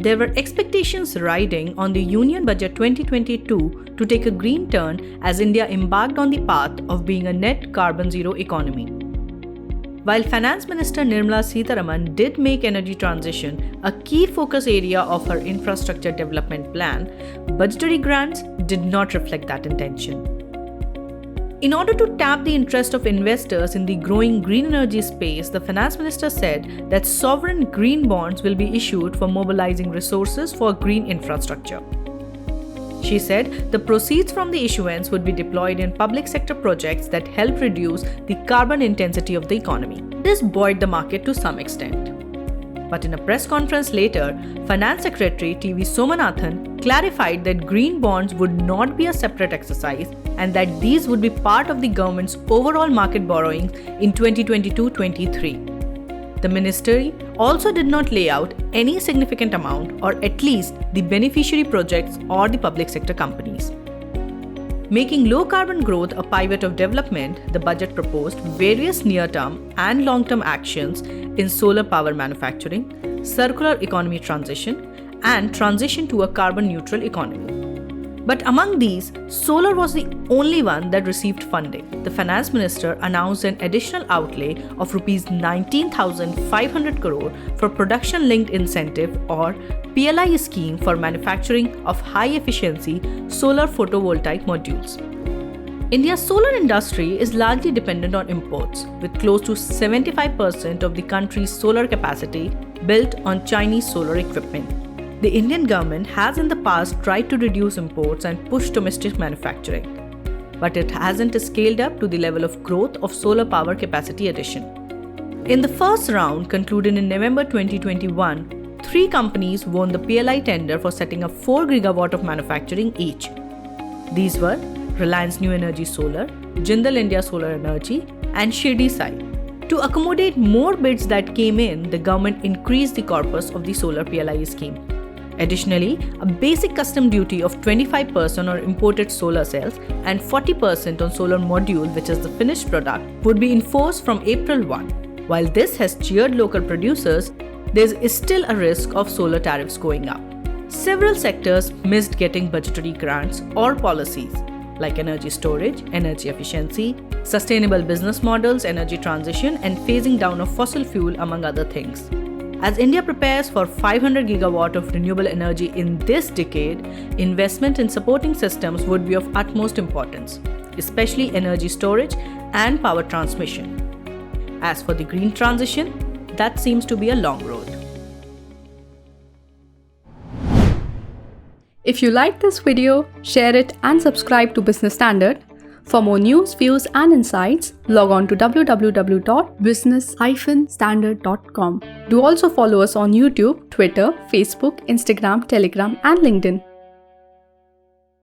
there were expectations riding on the Union Budget 2022 to take a green turn as India embarked on the path of being a net carbon zero economy. While Finance Minister Nirmala Sitharaman did make energy transition a key focus area of her infrastructure development plan, budgetary grants did not reflect that intention. In order to tap the interest of investors in the growing green energy space, the Finance Minister said that sovereign green bonds will be issued for mobilizing resources for green infrastructure. She said the proceeds from the issuance would be deployed in public sector projects that help reduce the carbon intensity of the economy. This buoyed the market to some extent. But in a press conference later, Finance Secretary T.V. Somanathan clarified that green bonds would not be a separate exercise and that these would be part of the government's overall market borrowings in 2022-23. The ministry also did not lay out any significant amount or at least the beneficiary projects or the public sector companies. Making low carbon growth a pivot of development, the budget proposed various near-term and long-term actions in solar power manufacturing, circular economy transition, and transition to a carbon-neutral economy. But among these, solar was the only one that received funding. The Finance Minister announced an additional outlay of Rs 19,500 crore for Production-Linked Incentive or PLI scheme for manufacturing of high-efficiency solar photovoltaic modules. India's solar industry is largely dependent on imports, with close to 75% of the country's solar capacity built on Chinese solar equipment. The Indian government has in the past tried to reduce imports and push domestic manufacturing, but it hasn't scaled up to the level of growth of solar power capacity addition. In the first round, concluded in November 2021, 3 companies won the PLI tender for setting up 4 GW of manufacturing each. These were Reliance New Energy Solar, Jindal India Solar Energy, and Shirdi Sai. To accommodate more bids that came in, the government increased the corpus of the solar PLI scheme. Additionally, a basic custom duty of 25% on imported solar cells and 40% on solar module, which is the finished product, would be enforced from April 1. While this has cheered local producers, there is still a risk of solar tariffs going up. Several sectors missed getting budgetary grants or policies, like energy storage, energy efficiency, sustainable business models, energy transition, and phasing down of fossil fuel, among other things. As India prepares for 500 GW of renewable energy in this decade, investment in supporting systems would be of utmost importance, especially energy storage and power transmission. As for the green transition, that seems to be a long road. If you like this video, share it and subscribe to Business Standard. For more news, views and insights, log on to www.business-standard.com. Do also follow us on YouTube, Twitter, Facebook, Instagram, Telegram and LinkedIn.